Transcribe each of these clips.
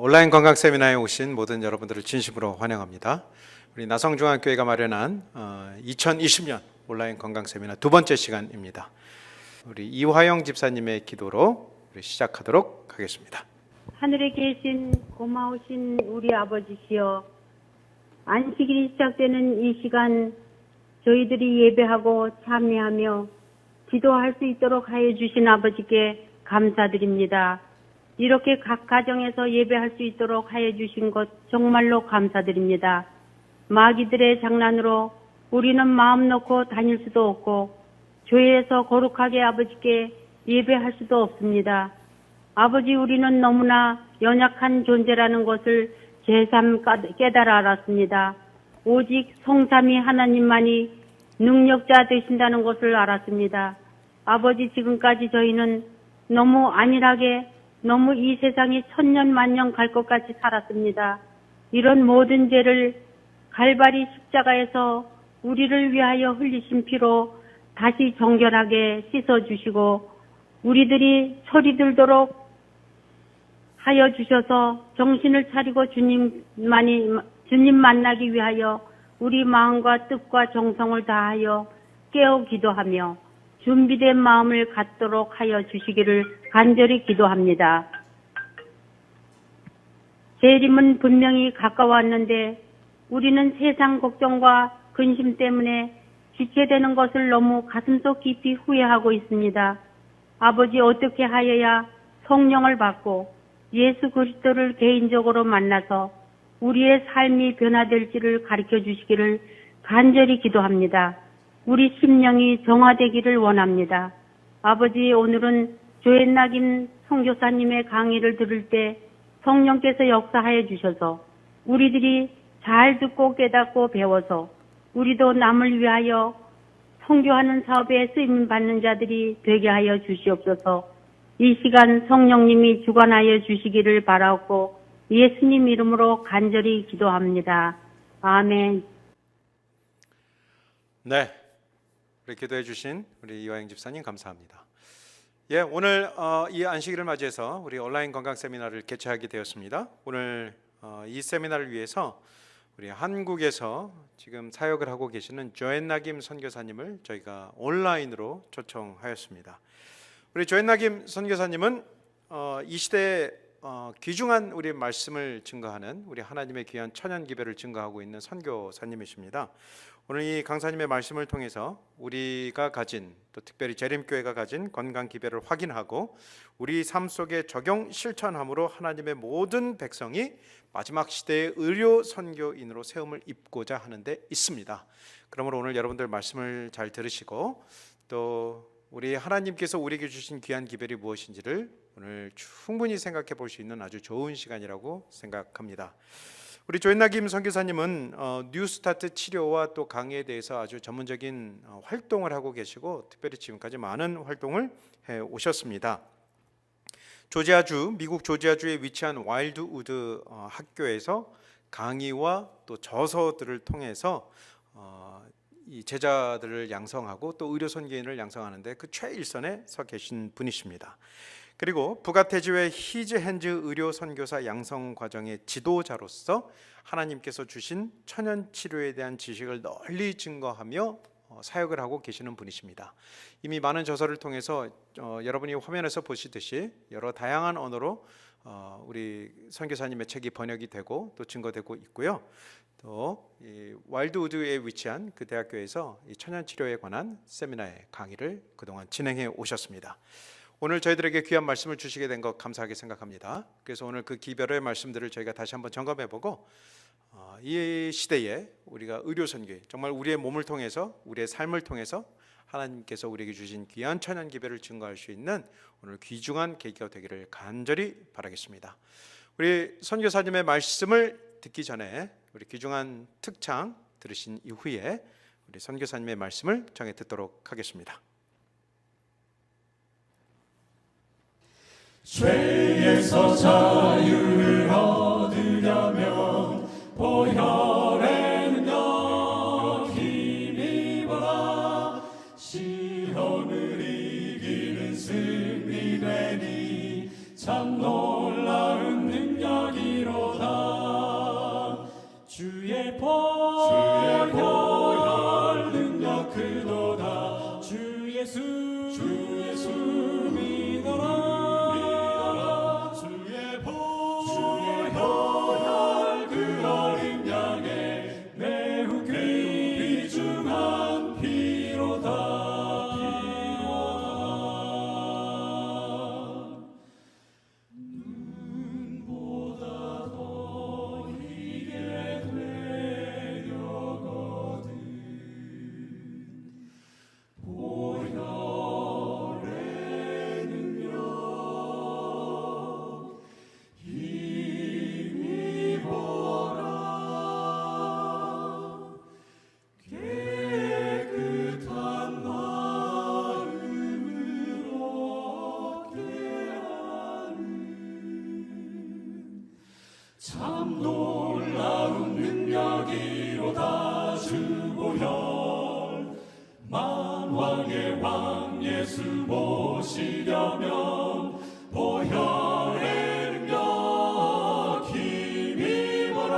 온라인 건강 세미나에 오신 모든 여러분들을 진심으로 환영합니다. 우리 나성중앙교회가 마련한 2020년 온라인 건강 세미나 두 번째 시간입니다. 우리 이화영 집사님의 기도로 우리 시작하도록 하겠습니다. 하늘에 계신 고마우신 우리 아버지시여, 안식일이 시작되는 이 시간 저희들이 예배하고 참여하며 기도할 수 있도록 하여 주신 아버지께 감사드립니다. 이렇게 각 가정에서 예배할 수 있도록 하여 주신 것 정말로 감사드립니다. 마귀들의 장난으로 우리는 마음 놓고 다닐 수도 없고 교회에서 거룩하게 아버지께 예배할 수도 없습니다. 아버지, 우리는 너무나 연약한 존재라는 것을 제삼 깨달아 알았습니다. 오직 성삼위 하나님만이 능력자 되신다는 것을 알았습니다. 아버지, 지금까지 저희는 너무 안일하게 너무 이 세상이 천년 만년 갈 것 같이 살았습니다. 이런 모든 죄를 갈바리 십자가에서 우리를 위하여 흘리신 피로 다시 정결하게 씻어주시고 우리들이 소리 들도록 하여 주셔서 정신을 차리고 주님 만나기 위하여 우리 마음과 뜻과 정성을 다하여 깨어 기도하며 준비된 마음을 갖도록 하여 주시기를 간절히 기도합니다. 재림은 분명히 가까웠는데 우리는 세상 걱정과 근심 때문에 지체되는 것을 너무 가슴속 깊이 후회하고 있습니다. 아버지, 어떻게 하여야 성령을 받고 예수 그리스도를 개인적으로 만나서 우리의 삶이 변화될지를 가르쳐 주시기를 간절히 기도합니다. 우리 심령이 정화되기를 원합니다. 아버지, 오늘은 조앤나김 선교사님의 강의를 들을 때 성령께서 역사하여 주셔서 우리들이 잘 듣고 깨닫고 배워서 우리도 남을 위하여 선교하는 사업에 쓰임 받는 자들이 되게 하여 주시옵소서. 이 시간 성령님이 주관하여 주시기를 바라옵고 예수님 이름으로 간절히 기도합니다. 아멘. 네, 우리 기도해 주신 우리 이화영 집사님 감사합니다. 예, 오늘 이 안식일을 맞이해서 우리 온라인 건강 세미나를 개최하게 되었습니다. 오늘 이 세미나를 위해서 우리 한국에서 지금 사역을 하고 계시는 조앤나김 선교사님을 저희가 온라인으로 초청하였습니다. 우리 조앤나김 선교사님은 이 시대에 귀중한 우리 말씀을 증거하는 우리 하나님의 귀한 천연 기별을 증거하고 있는 선교사님이십니다. 오늘 이 강사님의 말씀을 통해서 우리가 가진, 또 특별히 재림교회가 가진 건강 기별을 확인하고 우리 삶 속에 적용 실천함으로 하나님의 모든 백성이 마지막 시대의 의료 선교인으로 세움을 입고자 하는 데 있습니다. 그러므로 오늘 여러분들 말씀을 잘 들으시고 또 우리 하나님께서 우리에게 주신 귀한 기별이 무엇인지를 오늘 충분히 생각해 볼 수 있는 아주 좋은 시간이라고 생각합니다. 우리 조앤나김 선교사님은 뉴스타트 치료와 또 강의에 대해서 아주 전문적인 활동을 하고 계시고 특별히 지금까지 많은 활동을 해 오셨습니다. 조지아주, 미국 조지아주에 위치한 와일드우드 학교에서 강의와 또 저서들을 통해서 이 제자들을 양성하고 또 의료 선교인을 양성하는데 그 최일선에 서 계신 분이십니다. 그리고 북아태주의 히즈핸즈 의료 선교사 양성 과정의 지도자로서 하나님께서 주신 천연 치료에 대한 지식을 널리 증거하며 사역을 하고 계시는 분이십니다. 이미 많은 저서를 통해서 여러분이 화면에서 보시듯이 여러 다양한 언어로 우리 선교사님의 책이 번역이 되고 또 증거되고 있고요. 또 와일드우드에 위치한 그 대학교에서 이 천연 치료에 관한 세미나의 강의를 그동안 진행해 오셨습니다. 오늘 저희들에게 귀한 말씀을 주시게 된 것 감사하게 생각합니다. 그래서 오늘 그 기별의 말씀들을 저희가 다시 한번 점검해보고 이 시대에 우리가 의료 선교, 정말 우리의 몸을 통해서 우리의 삶을 통해서 하나님께서 우리에게 주신 귀한 천연 기별을 증거할 수 있는 오늘 귀중한 계기가 되기를 간절히 바라겠습니다. 우리 선교사님의 말씀을 듣기 전에 우리 귀중한 특창 들으신 이후에 우리 선교사님의 말씀을 정해 듣도록 하겠습니다. 죄에서 자유를 얻으려면 보혈의 능력 힘입어라. 시험을 이기는 승리되니 참 놀라운 능력이로다. 주의 보혈 능력 크도다. 주 예수 믿어라. 주의 보혈 그 어린 양의 매우 귀중한 피로다. 참 놀라운 능력이로다. 주 보혈 만왕의 왕 예수 모시려면 보혈의 능력 힘입어라.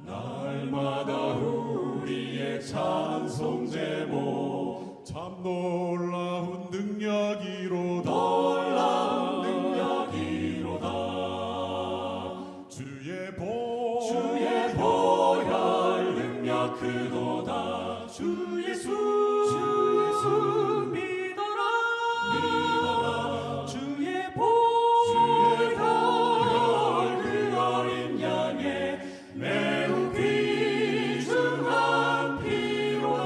날마다 우리의 찬송 제목 참 놀라운 능력이로다. 놀라운 능력이로다. 주의 보혈 능력 크도다. 주 예수 믿어라. 주의 보혈 그 어린 양의 매우 귀중한 피로다.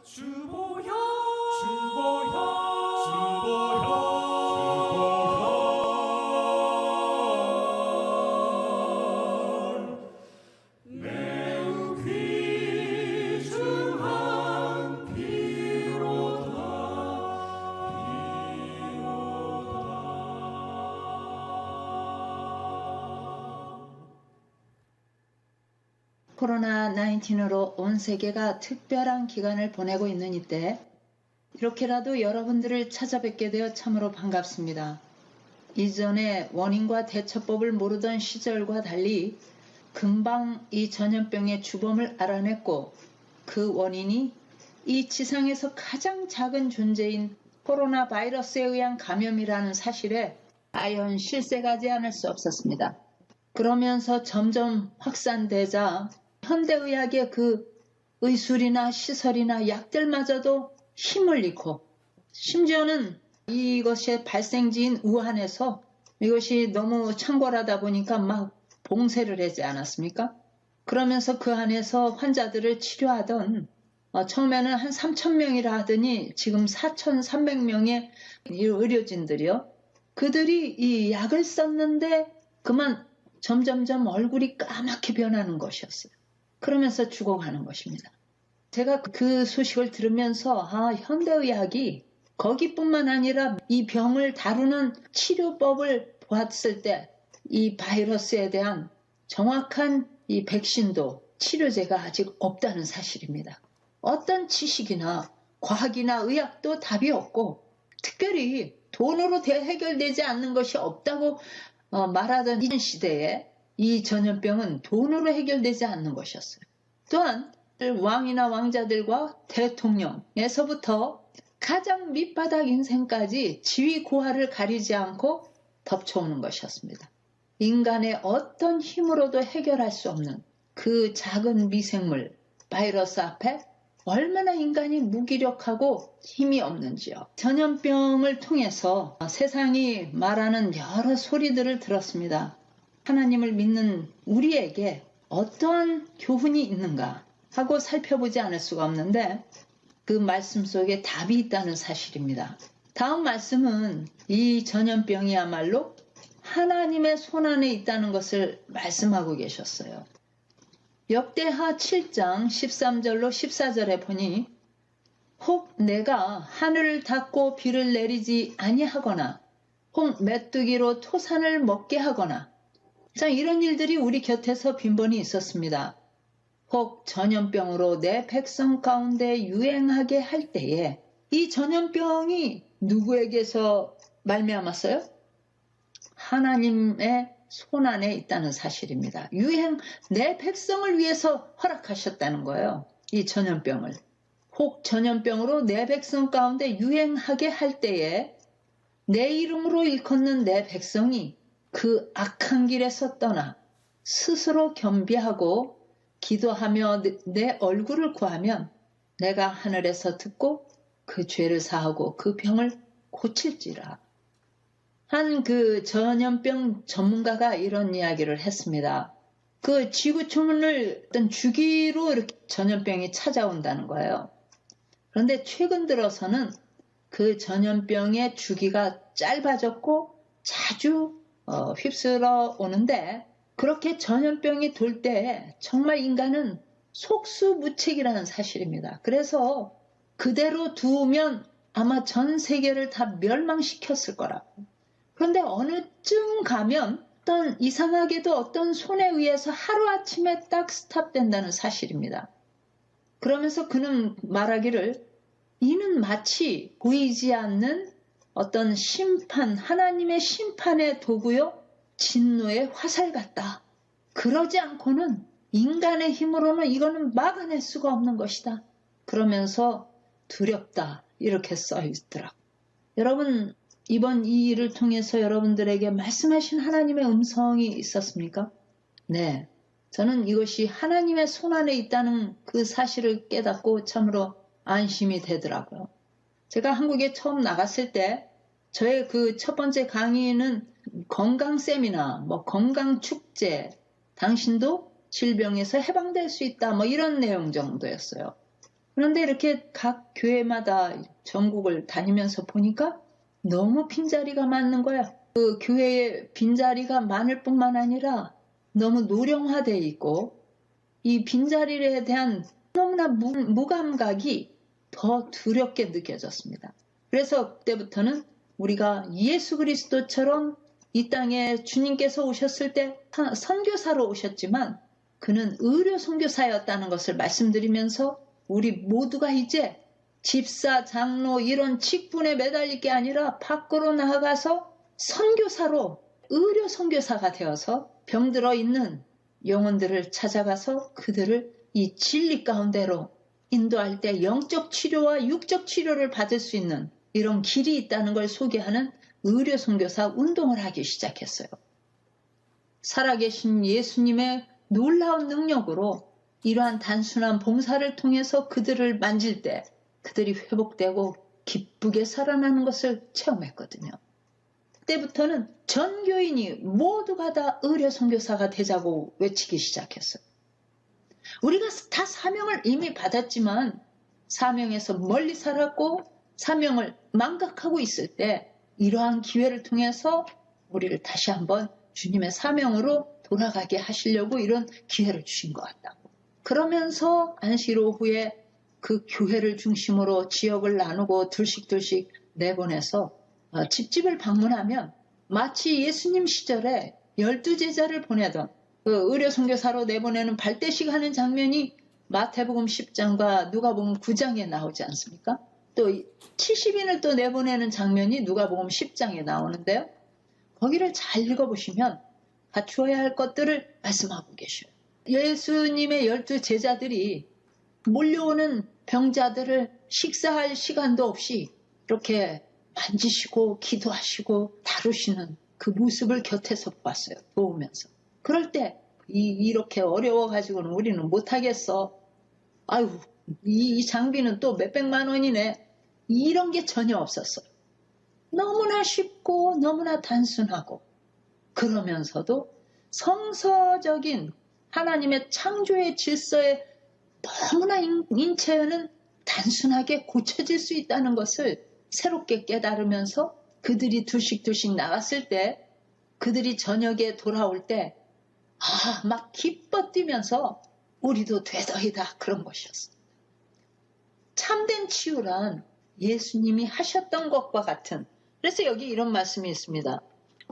주 보혈 매우 귀중한 코로나19으로 온 세계가 특별한 기간을 보내고 있는 이때 이렇게라도 여러분들을 찾아뵙게 되어 참으로 반갑습니다. 이전에 원인과 대처법을 모르던 시절과 달리 금방 이 전염병의 주범을 알아냈고 그 원인이 이 지상에서 가장 작은 존재인 코로나 바이러스에 의한 감염이라는 사실에 아연 실색하지 않을 수 없었습니다. 그러면서 점점 확산되자 현대의학의 그 의술이나 시설이나 약들마저도 힘을 잃고 심지어는 이것의 발생지인 우한에서 이것이 너무 창궐하다 보니까 막 봉쇄를 하지 않았습니까? 그러면서 그 안에서 환자들을 치료하던 처음에는 한 3,000명이라 하더니 지금 4,300명의 의료진들이요. 그들이 이 약을 썼는데 그만 점점점 얼굴이 까맣게 변하는 것이었어요. 그러면서 죽어가는 것입니다. 제가 그 소식을 들으면서 현대의학이 거기뿐만 아니라 이 병을 다루는 치료법을 보았을 때 이 바이러스에 대한 정확한 이 백신도 치료제가 아직 없다는 사실입니다. 어떤 지식이나 과학이나 의학도 답이 없고 특별히 돈으로 해결되지 않는 것이 없다고 말하던 이 시대에 이 전염병은 돈으로 해결되지 않는 것이었어요. 또한 왕이나 왕자들과 대통령에서부터 가장 밑바닥 인생까지 지위 고하를 가리지 않고 덮쳐오는 것이었습니다. 인간의 어떤 힘으로도 해결할 수 없는 그 작은 미생물, 바이러스 앞에 얼마나 인간이 무기력하고 힘이 없는지요. 전염병을 통해서 세상이 말하는 여러 소리들을 들었습니다. 하나님을 믿는 우리에게 어떠한 교훈이 있는가 하고 살펴보지 않을 수가 없는데 그 말씀 속에 답이 있다는 사실입니다. 다음 말씀은 이 전염병이야말로 하나님의 손안에 있다는 것을 말씀하고 계셨어요. 역대하 7장 13절로 14절에 보니 혹 내가 하늘을 닫고 비를 내리지 아니하거나 혹 메뚜기로 토산을 먹게 하거나 자 이런 일들이 우리 곁에서 빈번히 있었습니다. 혹 전염병으로 내 백성 가운데 유행하게 할 때에 이 전염병이 누구에게서 말미암았어요? 하나님의 손안에 있다는 사실입니다. 내 백성을 위해서 허락하셨다는 거예요. 이 전염병을. 혹 전염병으로 내 백성 가운데 유행하게 할 때에 내 이름으로 일컫는 내 백성이 그 악한 길에서 떠나 스스로 겸비하고 기도하며 내 얼굴을 구하면 내가 하늘에서 듣고 그 죄를 사하고 그 병을 고칠지라. 한 그 전염병 전문가가 이런 이야기를 했습니다. 그 지구촌을 어떤 주기로 이렇게 전염병이 찾아온다는 거예요. 그런데 최근 들어서는 그 전염병의 주기가 짧아졌고 자주 휩쓸어 오는데, 그렇게 전염병이 돌 때 정말 인간은 속수무책이라는 사실입니다. 그래서 그대로 두면 아마 전 세계를 다 멸망시켰을 거라고. 그런데 어느쯤 가면 이상하게도 어떤 손에 의해서 하루아침에 딱 스탑된다는 사실입니다. 그러면서 그는 말하기를, 이는 마치 보이지 않는 어떤 심판, 하나님의 심판의 도구요, 진노의 화살 같다. 그러지 않고는 인간의 힘으로는 이거는 막아낼 수가 없는 것이다. 그러면서 두렵다, 이렇게 써 있더라고요. 여러분, 이번 이 일을 통해서 여러분들에게 말씀하신 하나님의 음성이 있었습니까? 네. 저는 이것이 하나님의 손안에 있다는 그 사실을 깨닫고 참으로 안심이 되더라고요. 제가 한국에 처음 나갔을 때 저의 그 첫 번째 강의는 건강 세미나, 건강 축제, 당신도 질병에서 해방될 수 있다, 이런 내용 정도였어요. 그런데 이렇게 각 교회마다 전국을 다니면서 보니까 너무 빈자리가 많는 거야. 그 교회에 빈자리가 많을 뿐만 아니라 너무 노령화되어 있고, 이 빈자리에 대한 너무나 무감각이 더 두렵게 느껴졌습니다. 그래서 그때부터는 우리가 예수 그리스도처럼 이 땅에 주님께서 오셨을 때 선교사로 오셨지만 그는 의료 선교사였다는 것을 말씀드리면서, 우리 모두가 이제 집사, 장로 이런 직분에 매달릴 게 아니라 밖으로 나아가서 선교사로, 의료 선교사가 되어서 병들어 있는 영혼들을 찾아가서 그들을 이 진리 가운데로 인도할 때 영적 치료와 육적 치료를 받을 수 있는 이런 길이 있다는 걸 소개하는 의료 선교사 운동을 하기 시작했어요. 살아계신 예수님의 놀라운 능력으로 이러한 단순한 봉사를 통해서 그들을 만질 때 그들이 회복되고 기쁘게 살아나는 것을 체험했거든요. 그때부터는 전 교인이 모두가 다 의료 선교사가 되자고 외치기 시작했어요. 우리가 다 사명을 이미 받았지만 사명에서 멀리 살았고 사명을 망각하고 있을 때 이러한 기회를 통해서 우리를 다시 한번 주님의 사명으로 돌아가게 하시려고 이런 기회를 주신 것 같다고. 그러면서 안식 오후에 그 교회를 중심으로 지역을 나누고 둘씩 내보내서 집집을 방문하면 마치 예수님 시절에 12제자를 보내던 그 의료 선교사로 내보내는 발대식 하는 장면이 마태복음 10장과 누가복음 9장에 나오지 않습니까? 또 70인을 또 내보내는 장면이 누가복음 10장에 나오는데요. 거기를 잘 읽어보시면 갖추어야 할 것들을 말씀하고 계셔요. 예수님의 12제자들이 몰려오는 병자들을 식사할 시간도 없이 이렇게 만지시고 기도하시고 다루시는 그 모습을 곁에서 봤어요. 도우면서. 그럴 때 이렇게 어려워가지고는 우리는 못하겠어. 아유, 이 장비는 또 몇백만 원이네. 이런 게 전혀 없었어요. 너무나 쉽고 너무나 단순하고, 그러면서도 성서적인 하나님의 창조의 질서에 너무나 인체는 단순하게 고쳐질 수 있다는 것을 새롭게 깨달으면서 그들이 둘씩 나갔을 때, 그들이 저녁에 돌아올 때 막 기뻐 뛰면서 우리도 되더이다, 그런 것이었어요. 참된 치유란 예수님이 하셨던 것과 같은, 그래서 여기 이런 말씀이 있습니다.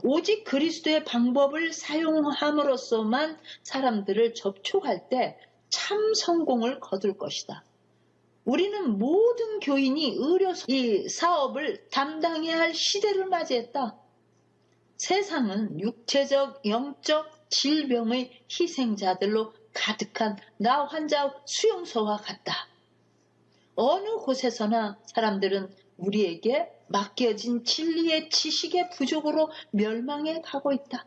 오직 그리스도의 방법을 사용함으로써만 사람들을 접촉할 때 참 성공을 거둘 것이다. 우리는 모든 교인이 의료 이 사업을 담당해야 할 시대를 맞이했다. 세상은 육체적, 영적 질병의 희생자들로 가득한 나 환자 수용소와 같다. 어느 곳에서나 사람들은 우리에게 맡겨진 진리의 지식의 부족으로 멸망해 가고 있다.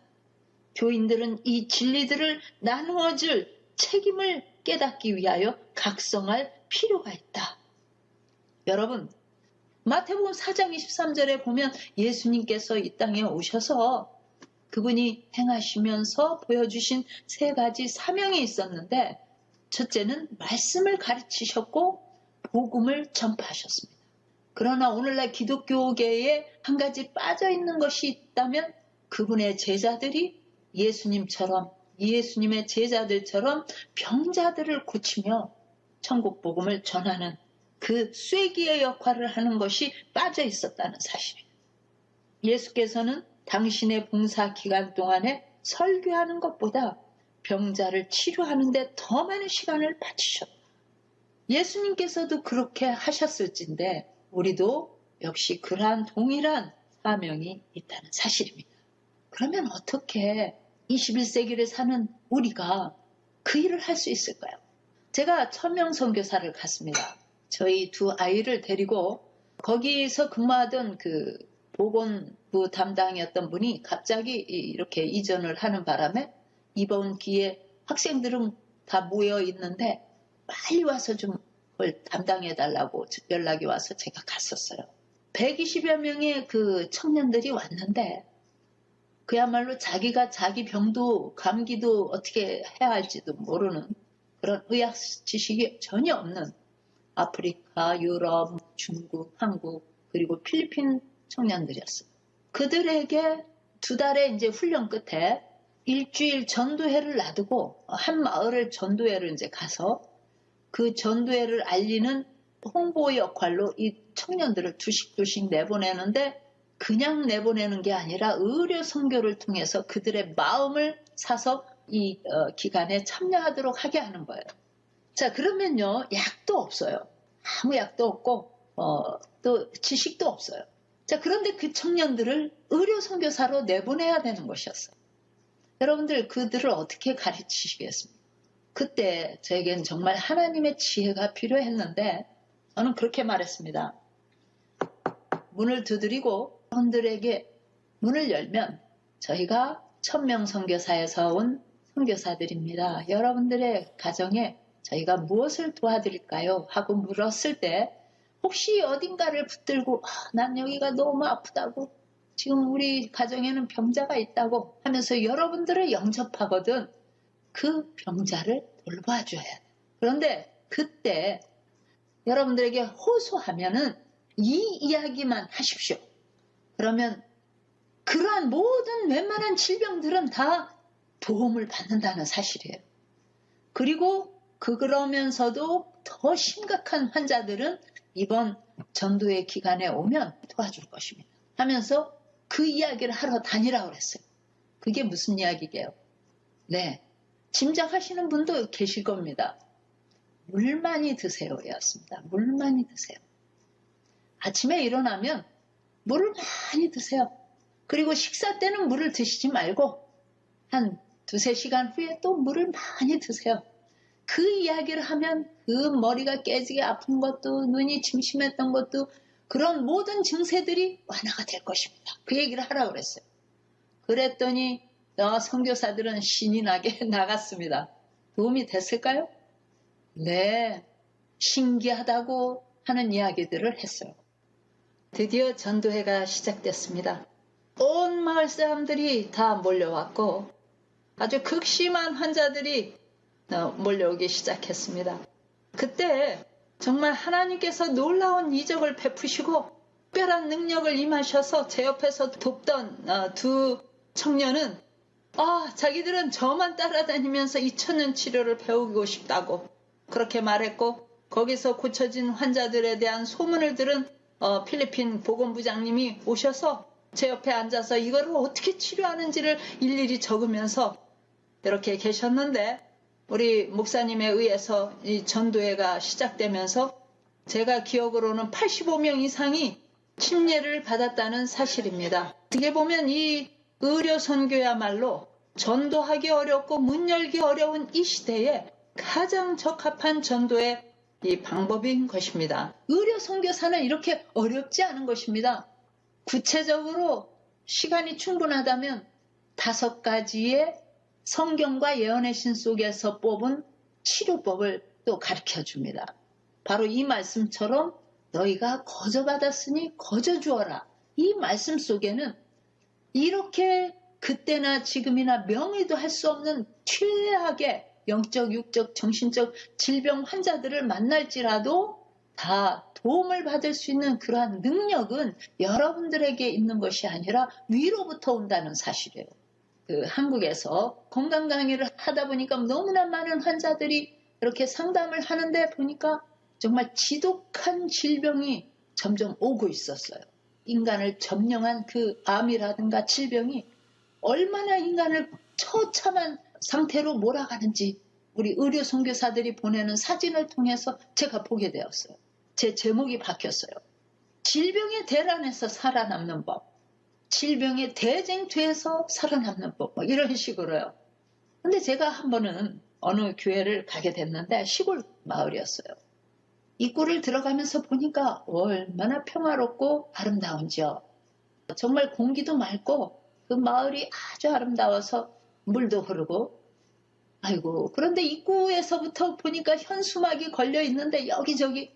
교인들은 이 진리들을 나누어줄 책임을 깨닫기 위하여 각성할 필요가 있다. 여러분, 마태복음 4장 23절에 보면 예수님께서 이 땅에 오셔서 그분이 행하시면서 보여주신 세 가지 사명이 있었는데, 첫째는 말씀을 가르치셨고 복음을 전파하셨습니다. 그러나 오늘날 기독교계에 한 가지 빠져있는 것이 있다면 그분의 제자들이 예수님의 제자들처럼 병자들을 고치며 천국 복음을 전하는 그 쐐기의 역할을 하는 것이 빠져 있었다는 사실이에요. 예수께서는 당신의 봉사 기간 동안에 설교하는 것보다 병자를 치료하는 데 더 많은 시간을 바치셨다. 예수님께서도 그렇게 하셨을진데 우리도 역시 그러한 동일한 사명이 있다는 사실입니다. 그러면 어떻게 21세기를 사는 우리가 그 일을 할 수 있을까요? 제가 천명 선교사를 갔습니다. 저희 두 아이를 데리고 거기서 근무하던 그 보건부 담당이었던 분이 갑자기 이렇게 이전을 하는 바람에 이번 기회에 학생들은 다 모여 있는데 빨리 와서 좀 그걸 담당해달라고 연락이 와서 제가 갔었어요. 120여 명의 그 청년들이 왔는데 그야말로 자기가 자기 병도 감기도 어떻게 해야 할지도 모르는 그런 의학 지식이 전혀 없는 아프리카, 유럽, 중국, 한국 그리고 필리핀 청년들이었어요. 그들에게 2달의 이제 훈련 끝에 일주일 전도회를 놔두고 한 마을을 전도회를 이제 가서 그 전도회를 알리는 홍보 역할로 이 청년들을 두씩 내보내는데 그냥 내보내는 게 아니라 의료 선교를 통해서 그들의 마음을 사서 이 기간에 참여하도록 하게 하는 거예요. 자, 그러면요, 약도 없어요. 아무 약도 없고 또 지식도 없어요. 자, 그런데 그 청년들을 의료 선교사로 내보내야 되는 것이었어요. 여러분들 그들을 어떻게 가르치시겠습니까? 그때 저에겐 정말 하나님의 지혜가 필요했는데 저는 그렇게 말했습니다. 문을 두드리고 여러분들에게 문을 열면 저희가 천명 선교사에서 온 선교사들입니다. 여러분들의 가정에 저희가 무엇을 도와드릴까요? 하고 물었을 때 혹시 어딘가를 붙들고 난 여기가 너무 아프다고 지금 우리 가정에는 병자가 있다고 하면서 여러분들을 영접하거든 그 병자를 돌봐줘야 돼. 그런데 그때 여러분들에게 호소하면은 이 이야기만 하십시오. 그러면 그러한 모든 웬만한 질병들은 다 도움을 받는다는 사실이에요. 그리고 그러면서도 더 심각한 환자들은 이번 전도의 기간에 오면 도와줄 것입니다. 하면서 그 이야기를 하러 다니라고 그랬어요. 그게 무슨 이야기게요? 네, 짐작하시는 분도 계실 겁니다. 물 많이 드세요 였습니다. 물 많이 드세요. 아침에 일어나면 물을 많이 드세요. 그리고 식사 때는 물을 드시지 말고 한 2-3시간 후에 또 물을 많이 드세요. 그 이야기를 하면 그 머리가 깨지게 아픈 것도 눈이 침침했던 것도 그런 모든 증세들이 완화가 될 것입니다. 그 얘기를 하라고 그랬어요. 그랬더니 선교사들은 신이 나게 나갔습니다. 도움이 됐을까요? 네, 신기하다고 하는 이야기들을 했어요. 드디어 전도회가 시작됐습니다. 온 마을 사람들이 다 몰려왔고 아주 극심한 환자들이 몰려오기 시작했습니다. 그때 정말 하나님께서 놀라운 이적을 베푸시고 특별한 능력을 임하셔서 제 옆에서 돕던 두 청년은 자기들은 저만 따라다니면서 2000년 치료를 배우고 싶다고 그렇게 말했고 거기서 고쳐진 환자들에 대한 소문을 들은 필리핀 보건부장님이 오셔서 제 옆에 앉아서 이거를 어떻게 치료하는지를 일일이 적으면서 이렇게 계셨는데 우리 목사님에 의해서 이 전도회가 시작되면서 제가 기억으로는 85명 이상이 침례를 받았다는 사실입니다. 어떻게 보면 이 의료 선교야말로 전도하기 어렵고 문 열기 어려운 이 시대에 가장 적합한 전도의 이 방법인 것입니다. 의료 선교사는 이렇게 어렵지 않은 것입니다. 구체적으로 시간이 충분하다면 5가지의 성경과 예언의 신 속에서 뽑은 치료법을 또 가르쳐 줍니다. 바로 이 말씀처럼 너희가 거저받았으니 거저 주어라. 이 말씀 속에는 이렇게 그때나 지금이나 명의도 할 수 없는 최악의 영적, 육적, 정신적 질병 환자들을 만날지라도 다 도움을 받을 수 있는 그러한 능력은 여러분들에게 있는 것이 아니라 위로부터 온다는 사실이에요. 한국에서 건강 강의를 하다 보니까 너무나 많은 환자들이 이렇게 상담을 하는데 보니까 정말 지독한 질병이 점점 오고 있었어요. 인간을 점령한 그 암이라든가 질병이 얼마나 인간을 처참한 상태로 몰아가는지 우리 의료 선교사들이 보내는 사진을 통해서 제가 보게 되었어요. 제 제목이 바뀌었어요. 질병의 대란에서 살아남는 법, 질병의 대쟁투에서 살아남는 법, 뭐 이런 식으로요. 근데 제가 한 번은 어느 교회를 가게 됐는데 시골 마을이었어요. 입구를 들어가면서 보니까 얼마나 평화롭고 아름다운지요. 정말 공기도 맑고 그 마을이 아주 아름다워서 물도 흐르고 아이고 그런데 입구에서부터 보니까 현수막이 걸려 있는데 여기저기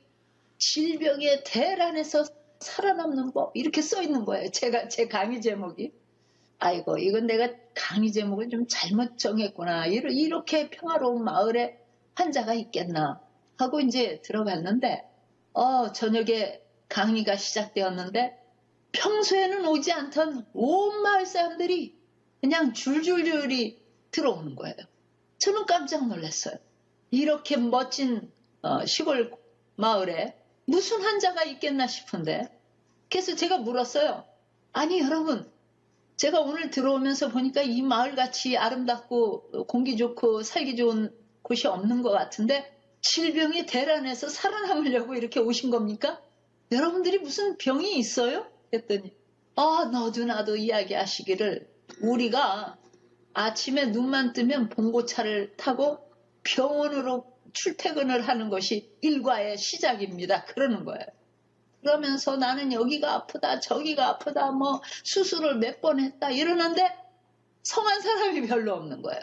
질병의 대란에서 살아남는 법 이렇게 써 있는 거예요. 제 강의 제목이. 아이고 이건 내가 강의 제목을 좀 잘못 정했구나. 이렇게 평화로운 마을에 환자가 있겠나 하고 이제 들어갔는데 저녁에 강의가 시작되었는데 평소에는 오지 않던 온 마을 사람들이 그냥 줄줄줄이 들어오는 거예요. 저는 깜짝 놀랐어요. 이렇게 멋진 시골 마을에 무슨 환자가 있겠나 싶은데 그래서 제가 물었어요. 아니 여러분 제가 오늘 들어오면서 보니까 이 마을같이 아름답고 공기 좋고 살기 좋은 곳이 없는 것 같은데 질병이 대란해서 살아남으려고 이렇게 오신 겁니까? 여러분들이 무슨 병이 있어요? 했더니 너도 나도 이야기하시기를 우리가 아침에 눈만 뜨면 봉고차를 타고 병원으로 출퇴근을 하는 것이 일과의 시작입니다. 그러는 거예요. 그러면서 나는 여기가 아프다 저기가 아프다 뭐 수술을 몇 번 했다 이러는데 성한 사람이 별로 없는 거예요.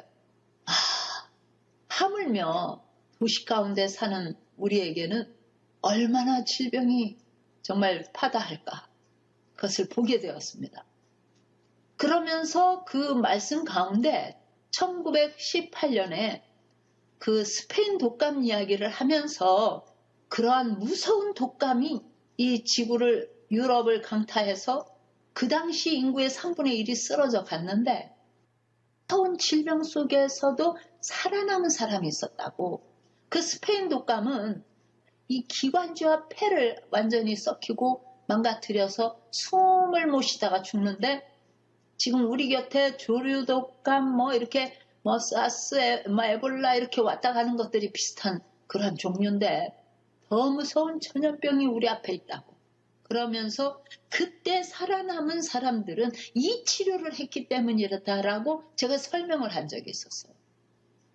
하물며 도시 가운데 사는 우리에게는 얼마나 질병이 정말 파다할까 그것을 보게 되었습니다. 그러면서 그 말씀 가운데 1918년에 그 스페인 독감 이야기를 하면서 그러한 무서운 독감이 이 지구를 유럽을 강타해서 그 당시 인구의 3분의 1이 쓰러져 갔는데 무서운 질병 속에서도 살아남은 사람이 있었다고. 그 스페인 독감은 이 기관지와 폐를 완전히 썩히고 망가뜨려서 숨을 못 쉬다가 죽는데 지금 우리 곁에 조류독감 이렇게 사스, 에볼라 이렇게 왔다 가는 것들이 비슷한 그런 종류인데 더 무서운 전염병이 우리 앞에 있다고. 그러면서 그때 살아남은 사람들은 이 치료를 했기 때문이다라고 제가 설명을 한 적이 있었어요.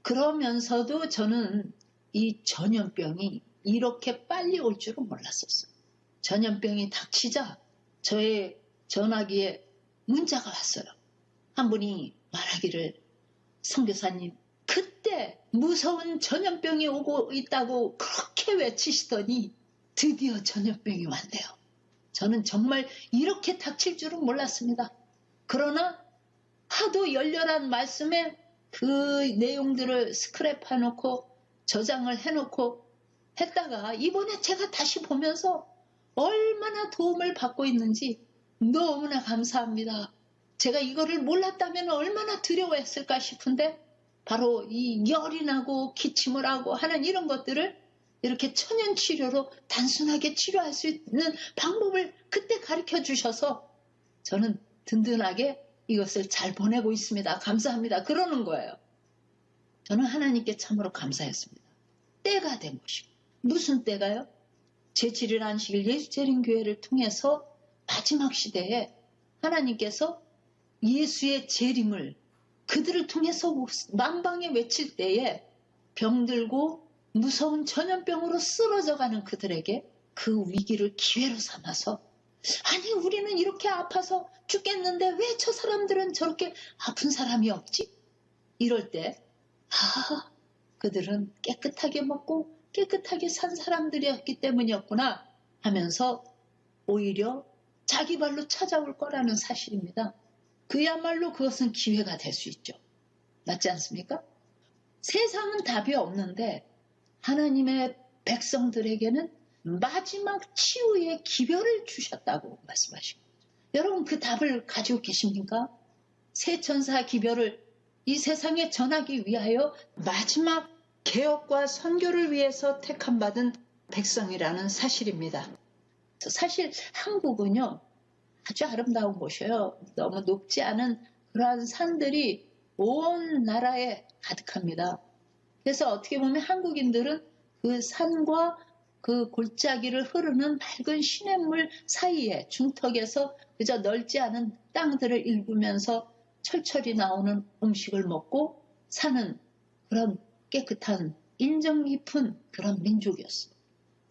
그러면서도 저는 이 전염병이 이렇게 빨리 올 줄은 몰랐었어요. 전염병이 닥치자 저의 전화기에 문자가 왔어요. 한 분이 말하기를 선교사님 그때 무서운 전염병이 오고 있다고 그렇게 외치시더니 드디어 전염병이 왔네요. 저는 정말 이렇게 닥칠 줄은 몰랐습니다. 그러나 하도 열렬한 말씀에 그 내용들을 스크랩해놓고 저장을 해놓고 했다가 이번에 제가 다시 보면서 얼마나 도움을 받고 있는지 너무나 감사합니다. 제가 이거를 몰랐다면 얼마나 두려워했을까 싶은데 바로 이 열이 나고 기침을 하고 하는 이런 것들을 이렇게 천연치료로 단순하게 치료할 수 있는 방법을 그때 가르쳐 주셔서 저는 든든하게 이것을 잘 보내고 있습니다. 감사합니다. 그러는 거예요. 저는 하나님께 참으로 감사했습니다. 때가 된 것이고. 무슨 때가요? 제7일 안식일 예수재림교회를 통해서 마지막 시대에 하나님께서 예수의 재림을 그들을 통해서 만방에 외칠 때에 병들고 무서운 전염병으로 쓰러져가는 그들에게 그 위기를 기회로 삼아서, 아니 우리는 이렇게 아파서 죽겠는데 왜 저 사람들은 저렇게 아픈 사람이 없지? 이럴 때 그들은 깨끗하게 먹고 깨끗하게 산 사람들이었기 때문이었구나 하면서 오히려 자기 발로 찾아올 거라는 사실입니다. 그야말로 그것은 기회가 될 수 있죠. 맞지 않습니까? 세상은 답이 없는데 하나님의 백성들에게는 마지막 치유의 기별을 주셨다고 말씀하신 거죠. 여러분 그 답을 가지고 계십니까? 새 천사 기별을 이 세상에 전하기 위하여 마지막 개혁과 선교를 위해서 택함받은 백성이라는 사실입니다. 사실 한국은요 아주 아름다운 곳이에요. 너무 높지 않은 그러한 산들이 온 나라에 가득합니다. 그래서 어떻게 보면 한국인들은 그 산과 그 골짜기를 흐르는 맑은 시냇물 사이에 중턱에서 그저 넓지 않은 땅들을 일구면서 철철이 나오는 음식을 먹고 사는 그런 깨끗한 인정 깊은 그런 민족이었어요.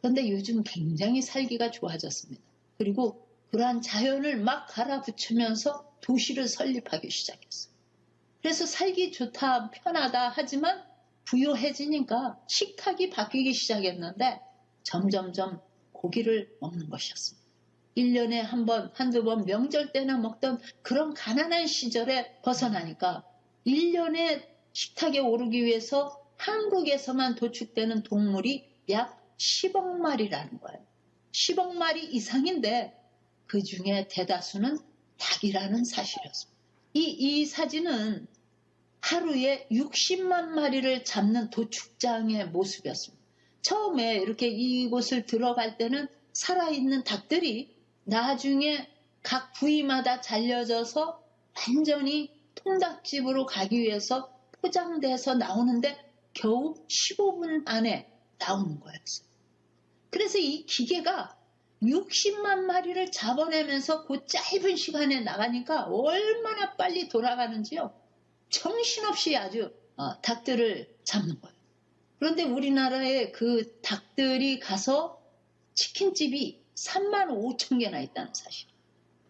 그런데 요즘 굉장히 살기가 좋아졌습니다. 그리고 그러한 자연을 막 갈아붙이면서 도시를 설립하기 시작했어요. 그래서 살기 좋다, 편하다 하지만 부유해지니까 식탁이 바뀌기 시작했는데 점점점 고기를 먹는 것이었습니다. 1년에 한 번, 한두 번 명절 때나 먹던 그런 가난한 시절에 벗어나니까 1년에 식탁에 오르기 위해서 한국에서만 도축되는 동물이 약 10억 마리라는 거예요. 10억 마리 이상인데 그 중에 대다수는 닭이라는 사실이었습니다. 이 사진은 하루에 60만 마리를 잡는 도축장의 모습이었습니다. 처음에 이렇게 이곳을 들어갈 때는 살아있는 닭들이 나중에 각 부위마다 잘려져서 완전히 통닭집으로 가기 위해서 포장돼서 나오는데 겨우 15분 안에 나오는 거였어요. 그래서 이 기계가 60만 마리를 잡아내면서 그 짧은 시간에 나가니까 얼마나 빨리 돌아가는지요. 정신없이 아주 닭들을 잡는 거예요. 그런데 우리나라에 그 닭들이 가서 치킨집이 3만 5천 개나 있다는 사실.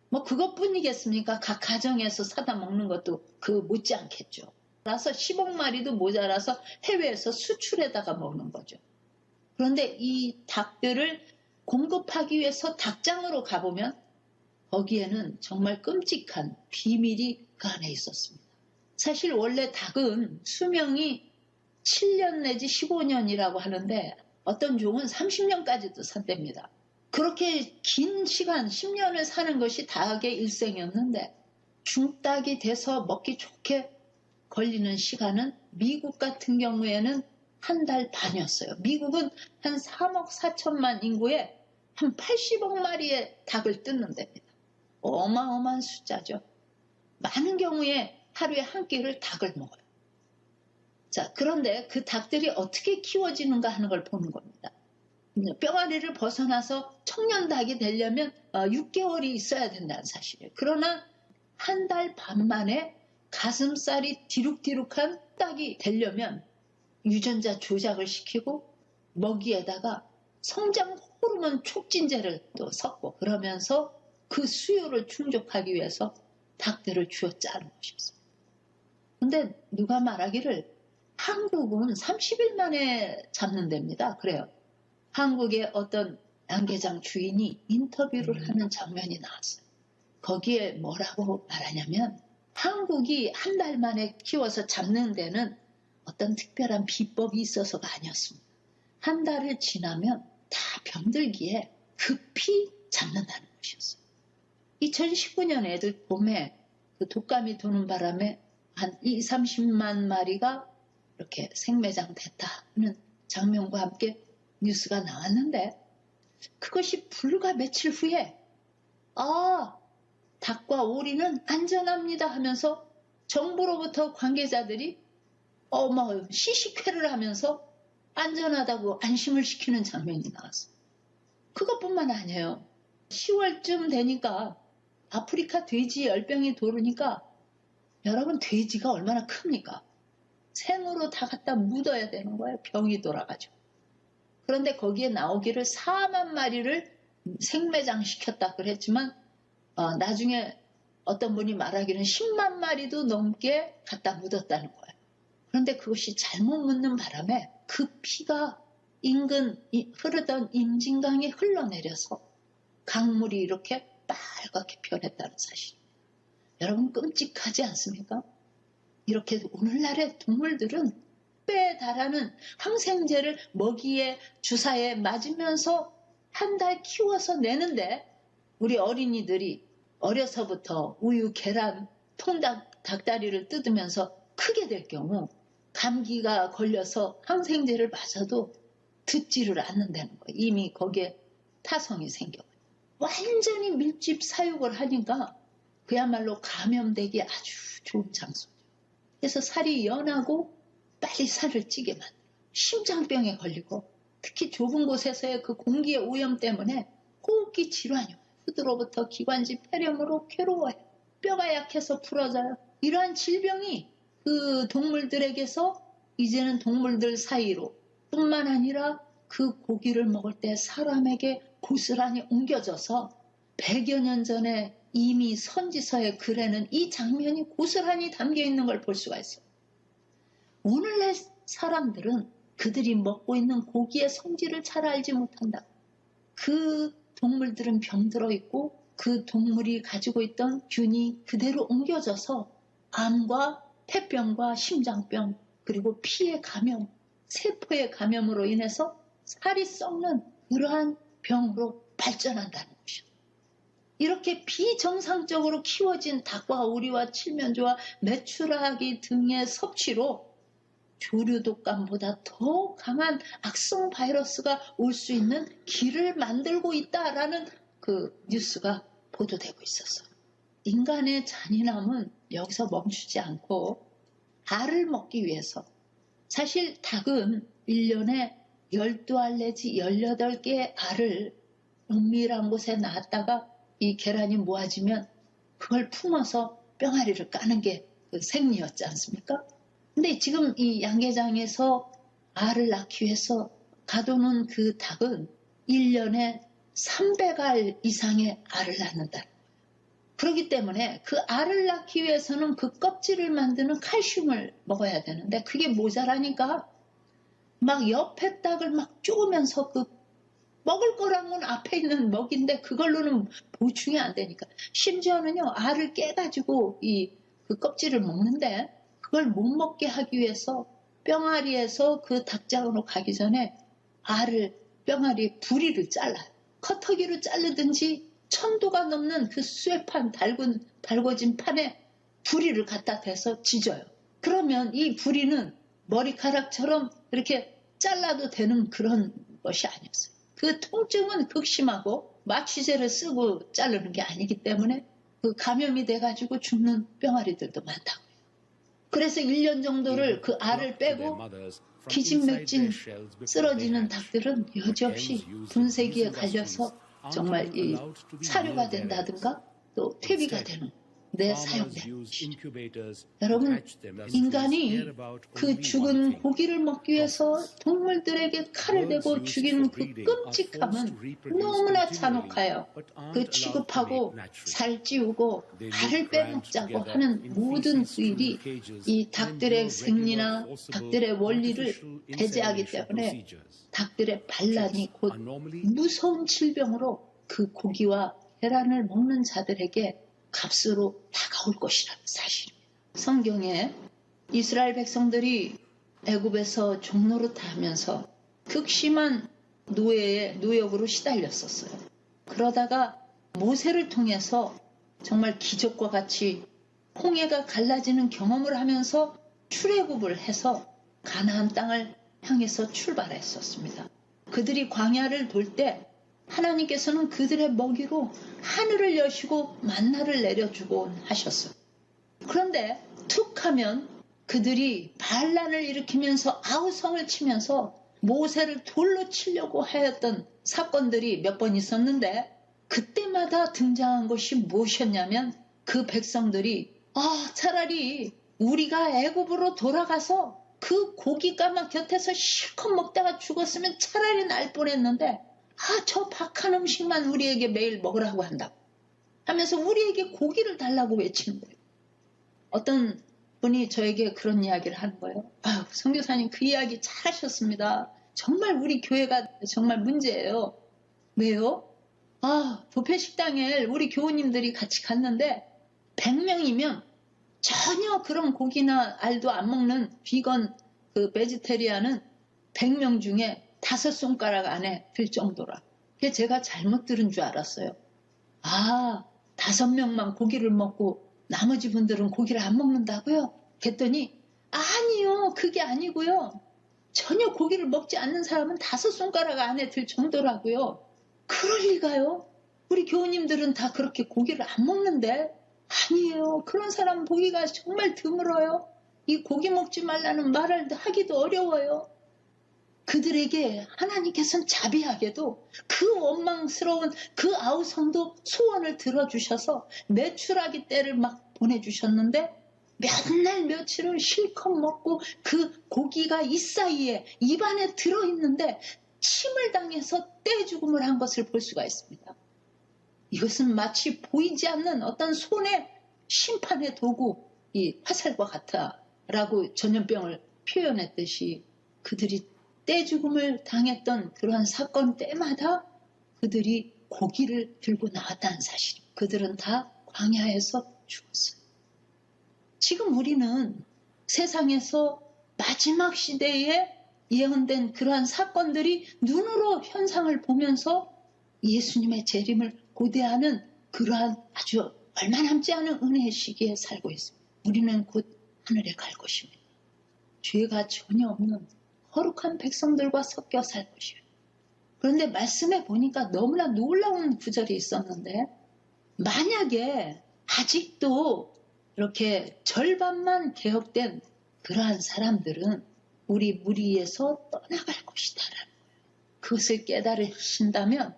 뭐 그것뿐이겠습니까? 각 가정에서 사다 먹는 것도 그 못지않겠죠. 그래서 10억 마리도 모자라서 해외에서 수출해다가 먹는 거죠. 그런데 이 닭들을 공급하기 위해서 닭장으로 가보면 거기에는 정말 끔찍한 비밀이 그 안에 있었습니다. 사실 원래 닭은 수명이 7년 내지 15년이라고 하는데 어떤 종은 30년까지도 산답니다. 그렇게 긴 시간 10년을 사는 것이 닭의 일생이었는데 중닭이 돼서 먹기 좋게 걸리는 시간은 미국 같은 경우에는 한 달 반이었어요. 미국은 한 3억 4천만 인구에 한 80억 마리의 닭을 뜯는답니다. 어마어마한 숫자죠. 많은 경우에 하루에 한 끼를 닭을 먹어요. 자, 그런데 그 닭들이 어떻게 키워지는가 하는 걸 보는 겁니다. 뼈아리를 벗어나서 청년 닭이 되려면 6개월이 있어야 된다는 사실이에요. 그러나 한 달 반 만에 가슴살이 디룩디룩한 닭이 되려면 유전자 조작을 시키고 먹이에다가 성장 호르몬 촉진제를 또 섞고 그러면서 그 수요를 충족하기 위해서 닭들을 쥐어짜는 것이었어요. 그런데 누가 말하기를 한국은 30일 만에 잡는답니다. 그래요. 한국의 어떤 양계장 주인이 인터뷰를 하는 장면이 나왔어요. 거기에 뭐라고 말하냐면 한국이 한 달 만에 키워서 잡는 데는 어떤 특별한 비법이 있어서가 아니었습니다. 한 달을 지나면 다 병들기에 급히 잡는다는 것이었어요. 2019년 애들 봄에 그 독감이 도는 바람에 한 30만 마리가 이렇게 생매장 됐다는 장면과 함께 뉴스가 나왔는데 그것이 불과 며칠 후에 닭과 오리는 안전합니다 하면서 정부로부터 관계자들이 시식회를 하면서 안전하다고 안심을 시키는 장면이 나왔어요. 그것뿐만 아니에요. 10월쯤 되니까 아프리카 돼지 열병이 도르니까 여러분, 돼지가 얼마나 큽니까? 생으로 다 갖다 묻어야 되는 거예요. 병이 돌아가지고. 그런데 거기에 나오기를 4만 마리를 생매장시켰다 그랬지만 나중에 어떤 분이 말하기는 10만 마리도 넘게 갖다 묻었다는 거예요. 그런데 그것이 잘못 묻는 바람에 그 피가 인근 흐르던 임진강에 흘러내려서 강물이 이렇게 빨갛게 변했다는 사실. 여러분, 끔찍하지 않습니까? 이렇게 오늘날의 동물들은 뼈에 달하는 항생제를 먹이에 주사에 맞으면서 한 달 키워서 내는데, 우리 어린이들이 어려서부터 우유, 계란, 통닭, 닭다리를 뜯으면서 크게 될 경우 감기가 걸려서 항생제를 맞아도 듣지를 않는다는 거예요. 이미 거기에 타성이 생겨요. 완전히 밀집 사육을 하니까 그야말로 감염되기 아주 좋은 장소죠. 그래서 살이 연하고 빨리 살을 찌게 만들어요. 심장병에 걸리고 특히 좁은 곳에서의 그 공기의 오염 때문에 호흡기 질환이 와요. 후두로부터 기관지 폐렴으로 괴로워요. 뼈가 약해서 부러져요. 이러한 질병이 그 동물들에게서 이제는 동물들 사이로 뿐만 아니라 그 고기를 먹을 때 사람에게 고스란히 옮겨져서 100여 년 전에 이미 선지서의 글에는 이 장면이 고스란히 담겨 있는 걸 볼 수가 있어요. 오늘날 사람들은 그들이 먹고 있는 고기의 성질을 잘 알지 못한다. 그 동물들은 병들어 있고 그 동물이 가지고 있던 균이 그대로 옮겨져서 암과 폐병과 심장병 그리고 피의 감염, 세포의 감염으로 인해서 살이 썩는 그러한 병으로 발전한다는 것이죠. 이렇게 비정상적으로 키워진 닭과 오리와 칠면조와 메추라기 등의 섭취로 조류 독감보다 더 강한 악성 바이러스가 올 수 있는 길을 만들고 있다라는 그 뉴스가 보도되고 있었어요. 인간의 잔인함은 여기서 멈추지 않고 알을 먹기 위해서, 사실 닭은 1년에 12알 내지 18개의 알을 은밀한 곳에 놨다가 이 계란이 모아지면 그걸 품어서 뿅아리를 까는 게 그 생리였지 않습니까? 근데 지금 이 양계장에서 알을 낳기 위해서 가둬놓은 그 닭은 1년에 300알 이상의 알을 낳는다. 그렇기 때문에 그 알을 낳기 위해서는 그 껍질을 만드는 칼슘을 먹어야 되는데 그게 모자라니까 막 옆에 닭을 막 쪼으면서 그 먹을 거란 건 앞에 있는 먹인데 그걸로는 보충이 안 되니까 심지어는요 알을 깨가지고 그 껍질을 먹는데 그걸 못 먹게 하기 위해서 뿅아리에서 그 닭장으로 가기 전에 뿅아리 부리를 잘라요. 커터기로 자르든지 1000도가 넘는 그 쇠판 달궈진 판에 부리를 갖다 대서 지져요. 그러면 이 부리는 머리카락처럼 이렇게 잘라도 되는 그런 것이 아니었어요. 그 통증은 극심하고 마취제를 쓰고 자르는 게 아니기 때문에 그 감염이 돼가지고 죽는 뿅아리들도 많다고요. 그래서 1년 정도를 그 알을 빼고 기진맥진 쓰러지는 닭들은 여지없이 분쇄기에 갈려서 정말 이 사료가 된다든가 또 퇴비가 되는 데 사용되는 것이죠. 여러분, 인간이 그 죽은 고기를 먹기 위해서 동물들에게 칼을 대고 죽이는 그 끔찍함은 너무나 잔혹하여 그 취급하고 살찌우고 알을 빼먹자고 하는 모든 그 일이 이 닭들의 생리나 닭들의 원리를 배제하기 때문에 닭들의 반란이 곧 무서운 질병으로 그 고기와 계란을 먹는 자들에게 값으로 다가올 것이라는 사실입니다. 성경에 이스라엘 백성들이 애굽에서 종노릇하면서 극심한 노역으로 시달렸었어요. 그러다가 모세를 통해서 정말 기적과 같이 홍해가 갈라지는 경험을 하면서 출애굽을 해서 가나안 땅을 향해서 출발했었습니다. 그들이 광야를 돌 때 하나님께서는 그들의 먹이로 하늘을 여시고 만나를 내려주곤 하셨어요. 그런데 툭 하면 그들이 반란을 일으키면서 아우성을 치면서 모세를 돌로 치려고 하였던 사건들이 몇 번 있었는데 그때마다 등장한 것이 무엇이었냐면 그 백성들이 차라리 우리가 애굽으로 돌아가서 그 고기 까마 곁에서 실컷 먹다가 죽었으면 차라리 날 뻔했는데 저 박한 음식만 우리에게 매일 먹으라고 한다고 하면서 우리에게 고기를 달라고 외치는 거예요. 어떤 분이 저에게 그런 이야기를 하는 거예요. 선교사님 그 이야기 잘 하셨습니다. 정말 우리 교회가 정말 문제예요. 왜요? 부패식당에 우리 교우님들이 같이 갔는데 100명이면 전혀 그런 고기나 알도 안 먹는 비건 그 베지테리안은 100명 중에 5손가락 안에 들 정도라. 그게 제가 잘못 들은 줄 알았어요. 5명만 고기를 먹고 나머지 분들은 고기를 안 먹는다고요? 그랬더니 아니요, 그게 아니고요. 전혀 고기를 먹지 않는 사람은 5손가락 안에 들 정도라고요. 그럴 리가요? 우리 교우님들은 다 그렇게 고기를 안 먹는데? 아니에요. 그런 사람 보기가 정말 드물어요. 이 고기 먹지 말라는 말을 하기도 어려워요. 그들에게 하나님께서는 자비하게도 그 원망스러운 그 아우성도 소원을 들어주셔서 메추라기 때를 막 보내주셨는데 몇 날 며칠을 실컷 먹고 그 고기가 이 사이에 입안에 들어있는데 침을 당해서 떼죽음을 한 것을 볼 수가 있습니다. 이것은 마치 보이지 않는 어떤 손의 심판의 도구, 이 화살과 같아라고 전염병을 표현했듯이 그들이 떼죽음을 당했던 그러한 사건 때마다 그들이 고기를 들고 나왔다는 사실입니다. 그들은 다 광야에서 죽었어요. 지금 우리는 세상에서 마지막 시대에 예언된 그러한 사건들이 눈으로 현상을 보면서 예수님의 재림을 고대하는 그러한 아주 얼마 남지 않은 은혜의 시기에 살고 있습니다. 우리는 곧 하늘에 갈 것입니다. 죄가 전혀 없는 거룩한 백성들과 섞여 살 것이에요. 그런데 말씀해 보니까 너무나 놀라운 구절이 있었는데 만약에 아직도 이렇게 절반만 개혁된 그러한 사람들은 우리 무리에서 떠나갈 것이다라는 거예요. 그것을 깨달으신다면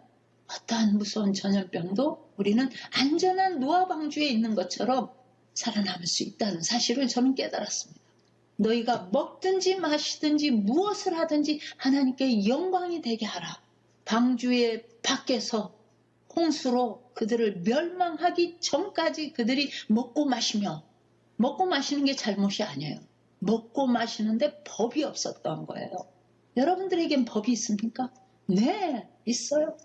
어떠한 무서운 전염병도 우리는 안전한 노아 방주에 있는 것처럼 살아남을 수 있다는 사실을 저는 깨달았습니다. 너희가 먹든지 마시든지 무엇을 하든지 하나님께 영광이 되게 하라. 방주의 밖에서 홍수로 그들을 멸망하기 전까지 그들이 먹고 마시며, 먹고 마시는 게 잘못이 아니에요. 먹고 마시는데 법이 없었던 거예요. 여러분들에겐 법이 있습니까? 네, 있어요.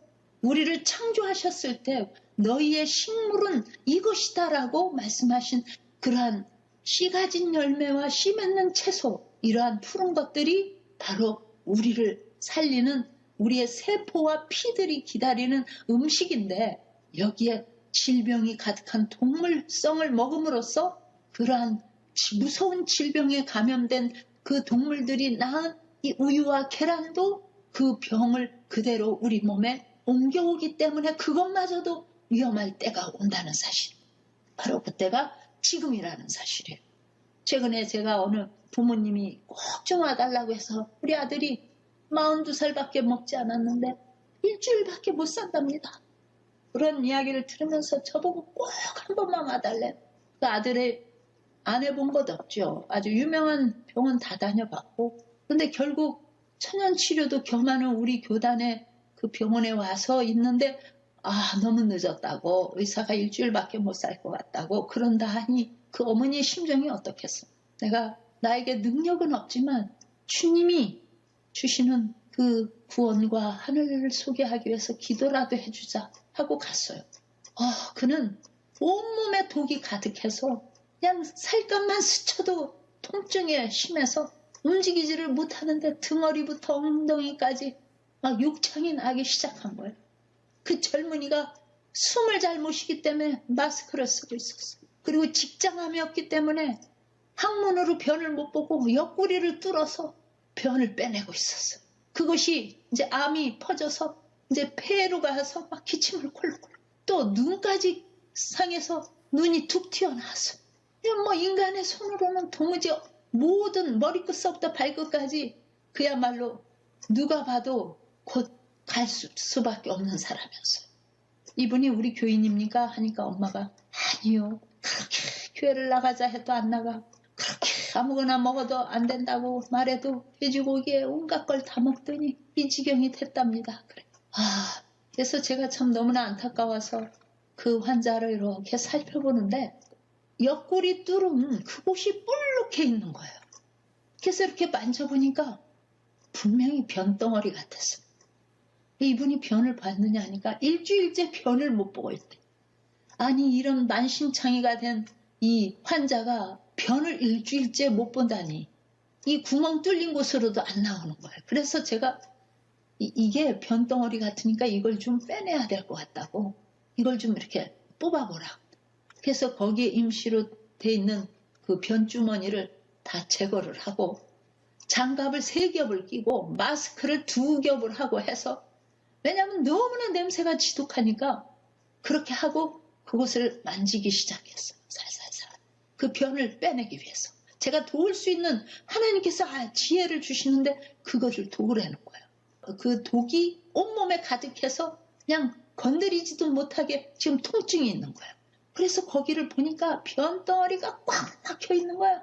우리를 창조하셨을 때 너희의 식물은 이것이다라고 말씀하신 그러한 씨 가진 열매와 씨 맺는 채소, 이러한 푸른 것들이 바로 우리를 살리는 우리의 세포와 피들이 기다리는 음식인데 여기에 질병이 가득한 동물성을 먹음으로써 그러한 무서운 질병에 감염된 그 동물들이 낳은 이 우유와 계란도 그 병을 그대로 우리 몸에 옮겨오기 때문에 그것마저도 위험할 때가 온다는 사실. 바로 그때가 지금이라는 사실이에요. 최근에 제가 어느 부모님이 꼭 좀 와달라고 해서 우리 아들이 42살밖에 먹지 않았는데 일주일밖에 못 산답니다. 그런 이야기를 들으면서 저보고 꼭 한 번만 와달래. 그 아들의 안 해본 것 없죠. 아주 유명한 병원 다 다녀봤고 근데 결국 천연치료도 겸하는 우리 교단의 그 병원에 와서 있는데 너무 늦었다고 의사가 일주일밖에 못 살 것 같다고 그런다 하니 그 어머니의 심정이 어떻겠어. 내가 나에게 능력은 없지만 주님이 주시는 그 구원과 하늘을 소개하기 위해서 기도라도 해주자 하고 갔어요. 그는 온몸에 독이 가득해서 그냥 살갗만 스쳐도 통증에 심해서 움직이지를 못하는데 등허리부터 엉덩이까지 막 욕창이 나기 시작한 거예요. 그 젊은이가 숨을 잘 못 쉬기 때문에 마스크를 쓰고 있었어요. 그리고 직장암이었기 때문에 항문으로 변을 못 보고 옆구리를 뚫어서 변을 빼내고 있었어요. 그것이 이제 암이 퍼져서 이제 폐로 가서 막 기침을 콜록콜록 또 눈까지 상해서 눈이 툭 튀어나왔어요. 뭐 인간의 손으로는 도무지 모든 머리끝서부터 발끝까지 그야말로 누가 봐도 곧 갈 수밖에 없는 사람이었어요. 이분이 우리 교인입니까? 하니까 엄마가 아니요. 그렇게 교회를 나가자 해도 안 나가. 그렇게 아무거나 먹어도 안 된다고 말해도 돼지고기에 온갖 걸 다 먹더니 이 지경이 됐답니다. 그래. 그래서 제가 참 너무나 안타까워서 그 환자를 이렇게 살펴보는데 옆구리 뚫은 그곳이 뿔룩해 있는 거예요. 그래서 이렇게 만져보니까 분명히 변덩어리 같았어요. 이분이 변을 봤느냐 하니까 일주일째 변을 못 보고 있대. 아니 이런 만신창이가 된 이 환자가 변을 일주일째 못 본다니 이 구멍 뚫린 곳으로도 안 나오는 거예요. 그래서 제가 이게 변덩어리 같으니까 이걸 좀 빼내야 될 것 같다고 이걸 좀 이렇게 뽑아보라. 그래서 거기에 임시로 돼 있는 그 변주머니를 다 제거를 하고 장갑을 3겹을 끼고 마스크를 2겹을 하고 해서 왜냐하면 너무나 냄새가 지독하니까 그렇게 하고 그곳을 만지기 시작했어요. 살살살. 그 변을 빼내기 위해서. 제가 도울 수 있는 하나님께서 지혜를 주시는데 그거를 도우라는 거예요. 그 독이 온몸에 가득해서 그냥 건드리지도 못하게 지금 통증이 있는 거예요. 그래서 거기를 보니까 변덩어리가 꽉 막혀 있는 거예요.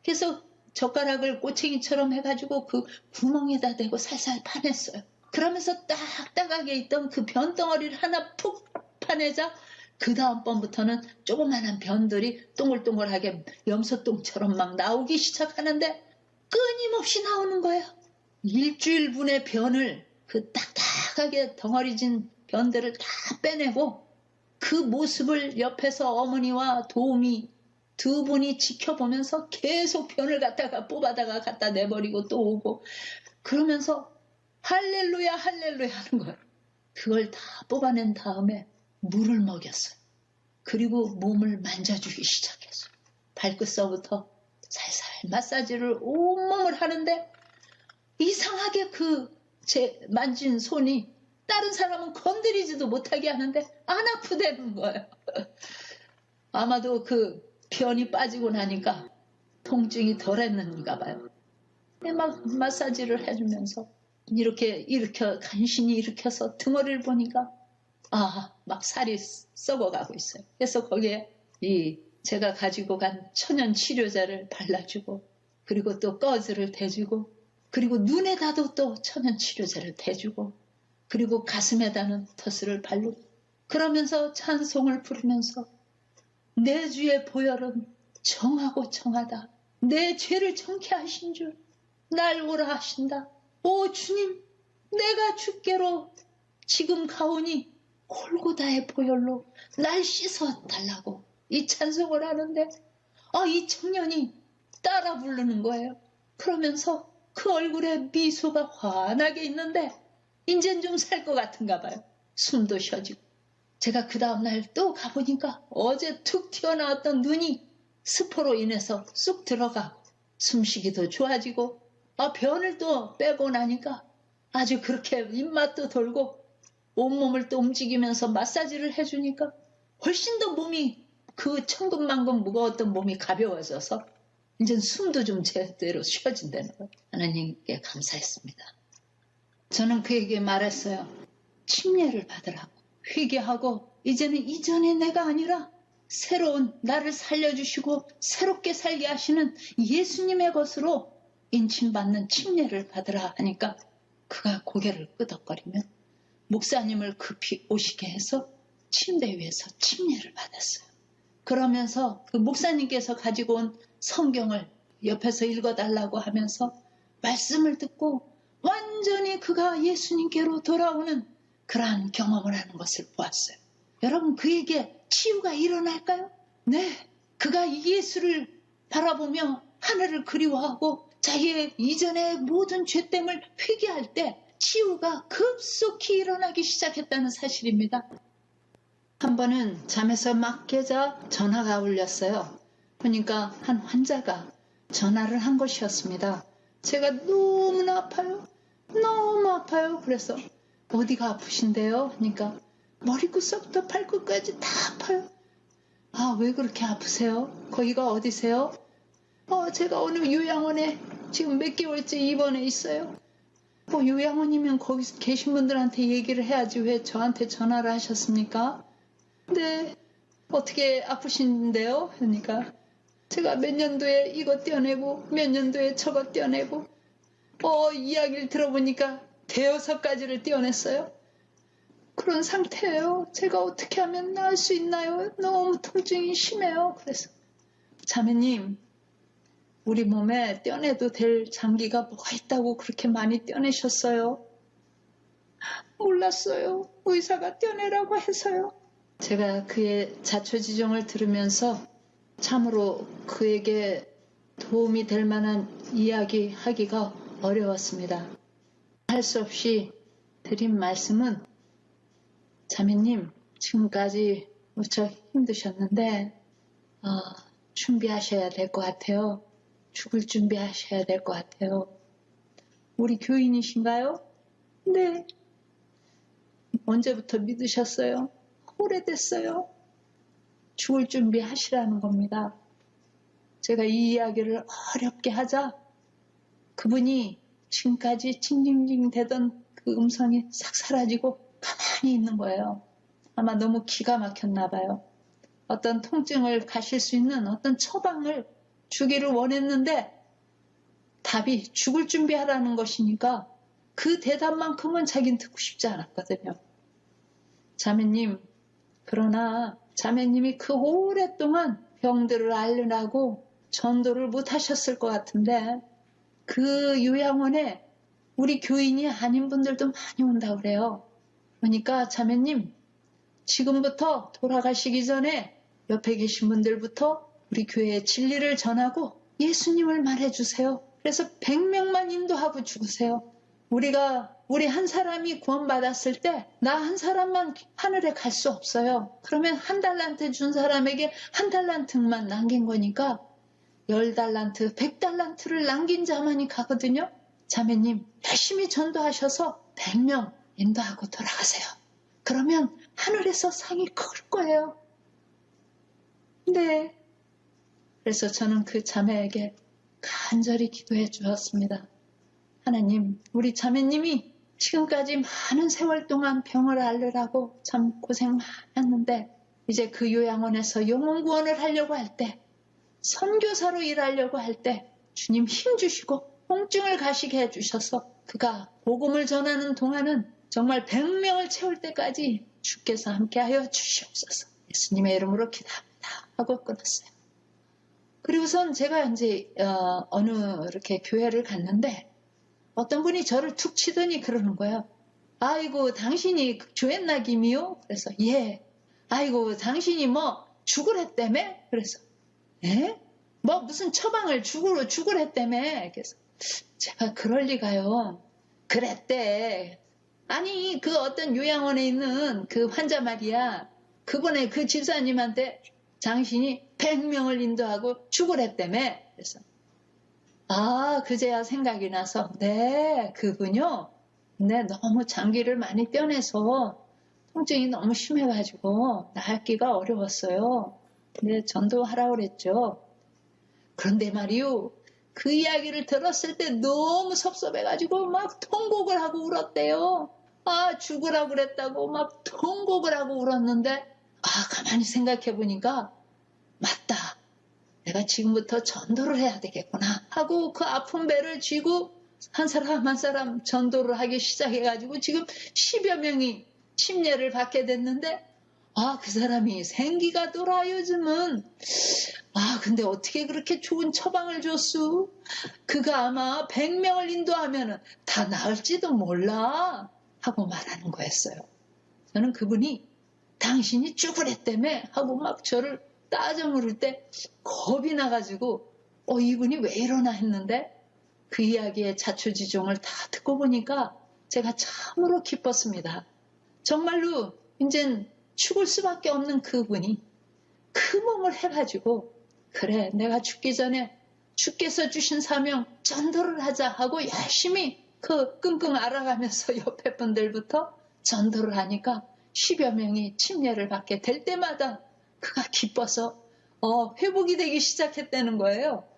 그래서 젓가락을 꼬챙이처럼 해가지고 그 구멍에다 대고 살살 파냈어요. 그러면서 딱딱하게 있던 그 변덩어리를 하나 푹 파내자 그 다음번부터는 조그마한 변들이 동글동글하게 염소똥처럼 막 나오기 시작하는데 끊임없이 나오는 거예요. 일주일분의 변을 그 딱딱하게 덩어리진 변들을 다 빼내고 그 모습을 옆에서 어머니와 도우미 2분이 지켜보면서 계속 변을 갖다가 뽑아다가 갖다 내버리고 또 오고 그러면서 할렐루야 할렐루야 하는 거예요. 그걸 다 뽑아낸 다음에 물을 먹였어요. 그리고 몸을 만져주기 시작했어요. 발끝서부터 살살 마사지를 온몸을 하는데 이상하게 제 만진 손이 다른 사람은 건드리지도 못하게 하는데 안 아프다는 거예요. 아마도 그 변이 빠지고 나니까 통증이 덜했는가 봐요. 막 마사지를 해주면서 이렇게 간신히 일으켜서 등어리를 보니까 막 살이 썩어가고 있어요. 그래서 거기에 제가 가지고 간 천연 치료제를 발라주고 그리고 또 꺼즈를 대주고 그리고 눈에다도 또 천연 치료제를 대주고 그리고 가슴에다는 덧을 바르고 그러면서 찬송을 부르면서 내 주의 보혈은 정하고 정하다. 내 죄를 정케 하신 줄 날 오라 하신다. 오 주님 내가 주께로 지금 가오니 골고다의 보혈로 날 씻어달라고 이 찬송을 하는데 이 청년이 따라 부르는 거예요. 그러면서 그 얼굴에 미소가 환하게 있는데 이젠 좀 살 것 같은가 봐요. 숨도 쉬어지고 제가 그 다음날 또 가보니까 어제 툭 튀어나왔던 눈이 스포로 인해서 쑥 들어가고 숨쉬기도 좋아지고 변을 또 빼고 나니까 아주 그렇게 입맛도 돌고 온몸을 또 움직이면서 마사지를 해주니까 훨씬 더 몸이 그 천근만근 무거웠던 몸이 가벼워져서 이제 숨도 좀 제대로 쉬어진다는 거예요. 하나님께 감사했습니다. 저는 그에게 말했어요. 침례를 받으라고. 회개하고 이제는 이전의 내가 아니라 새로운 나를 살려주시고 새롭게 살게 하시는 예수님의 것으로 인침받는 침례를 받으라 하니까 그가 고개를 끄덕거리며 목사님을 급히 오시게 해서 침대 위에서 침례를 받았어요. 그러면서 그 목사님께서 가지고 온 성경을 옆에서 읽어달라고 하면서 말씀을 듣고 완전히 그가 예수님께로 돌아오는 그러한 경험을 하는 것을 보았어요. 여러분 그에게 치유가 일어날까요? 네. 그가 예수를 바라보며 하늘을 그리워하고 자기의 이전의 모든 죄됨을 회개할 때 치유가 급속히 일어나기 시작했다는 사실입니다. 한 번은 잠에서 막 깨자 전화가 울렸어요. 그러니까 한 환자가 전화를 한 것이었습니다. 제가 너무나 아파요. 너무 아파요. 그래서 어디가 아프신데요? 그러니까 머리끝부터 발끝까지 다 아파요. 왜 그렇게 아프세요? 거기가 어디세요? 제가 어느 요양원에 지금 몇 개월째 입원해 있어요. 요양원이면 거기 계신 분들한테 얘기를 해야지 왜 저한테 전화를 하셨습니까? 네. 어떻게 아프신데요? 그러니까 제가 몇 년도에 이거 떼어내고 몇 년도에 저거 떼어내고 이야기를 들어보니까 대여섯 가지를 떼어냈어요. 그런 상태예요. 제가 어떻게 하면 나을 수 있나요? 너무 통증이 심해요. 그래서 자매님, 우리 몸에 떼어내도 될 장기가 뭐가 있다고 그렇게 많이 떼어내셨어요? 몰랐어요. 의사가 떼어내라고 해서요. 제가 그의 자초지종을 들으면서 참으로 그에게 도움이 될 만한 이야기 하기가 어려웠습니다. 할 수 없이 드린 말씀은 자매님, 지금까지 무척 힘드셨는데 준비하셔야 될 것 같아요. 죽을 준비하셔야 될 것 같아요. 우리 교인이신가요? 네. 언제부터 믿으셨어요? 오래됐어요. 죽을 준비하시라는 겁니다. 제가 이 이야기를 어렵게 하자 그분이 지금까지 징징징 대던 그 음성이 싹 사라지고 가만히 있는 거예요. 아마 너무 기가 막혔나 봐요. 어떤 통증을 가실 수 있는 어떤 처방을 주기를 원했는데 답이 죽을 준비하라는 것이니까 그 대답만큼은 자기는 듣고 싶지 않았거든요. 자매님, 그러나 자매님이 그 오랫동안 병들을 앓으라고 전도를 못 하셨을 것 같은데 그 요양원에 우리 교인이 아닌 분들도 많이 온다고 그래요. 그러니까 자매님, 지금부터 돌아가시기 전에 옆에 계신 분들부터 우리 교회의 진리를 전하고 예수님을 말해주세요. 그래서 100명만 인도하고 죽으세요. 우리 한 사람이 구원받았을 때 나 한 사람만 하늘에 갈 수 없어요. 그러면 한 달란트 준 사람에게 한 달란트만 남긴 거니까 10달란트, 100달란트를 남긴 자만이 가거든요. 자매님, 열심히 전도하셔서 100명 인도하고 돌아가세요. 그러면 하늘에서 상이 클 거예요. 네. 그래서 저는 그 자매에게 간절히 기도해 주었습니다. 하나님, 우리 자매님이 지금까지 많은 세월 동안 병을 앓으라고 참 고생 많았는데 이제 그 요양원에서 영혼 구원을 하려고 할 때 선교사로 일하려고 할 때 주님 힘 주시고 통증을 가시게 해주셔서 그가 복음을 전하는 동안은 정말 100명을 채울 때까지 주께서 함께하여 주시옵소서. 예수님의 이름으로 기도합니다 하고 끊었어요. 그리고선 제가 이제 어느 이렇게 교회를 갔는데 어떤 분이 저를 툭 치더니 그러는 거예요. 아이고 당신이 조했나 김이요? 그래서 예. 아이고 당신이 뭐 죽으랬다며? 그래서 예? 뭐 무슨 처방을 죽으랬다며? 그래서 제가 그럴 리가요. 그랬대. 아니 그 어떤 요양원에 있는 그 환자 말이야. 그분의 그 집사님한테 당신이 100명을 인도하고 죽으랬다며. 그래서 그제야 생각이 나서 네 그분요. 네 너무 장기를 많이 떼어내서 통증이 너무 심해가지고 나았기가 어려웠어요. 근데 전도하라고 그랬죠. 그런데 말이요. 그 이야기를 들었을 때 너무 섭섭해가지고 막 통곡을 하고 울었대요. 죽으라고 그랬다고 막 통곡을 하고 울었는데 가만히 생각해보니까 맞다. 내가 지금부터 전도를 해야 되겠구나 하고 그 아픈 배를 쥐고 한 사람 한 사람 전도를 하기 시작해가지고 지금 10여 명이 침례를 받게 됐는데 그 사람이 생기가 돌아 요즘은. 근데 어떻게 그렇게 좋은 처방을 줬수? 그가 아마 100명을 인도하면 다 나을지도 몰라 하고 말하는 거였어요. 저는 그분이 당신이 죽으랬다며 하고 막 저를 따져 물을 때 겁이 나가지고 이분이 왜 이러나 했는데 그 이야기의 자초지종을 다 듣고 보니까 제가 참으로 기뻤습니다. 정말로 이젠 죽을 수밖에 없는 그분이 그 몸을 해가지고 그래 내가 죽기 전에 주께서 주신 사명 전도를 하자 하고 열심히 그 끙끙 앓아가면서 옆에 분들부터 전도를 하니까 10여 명이 침례를 받게 될 때마다 그가 기뻐서 회복이 되기 시작했다는 거예요.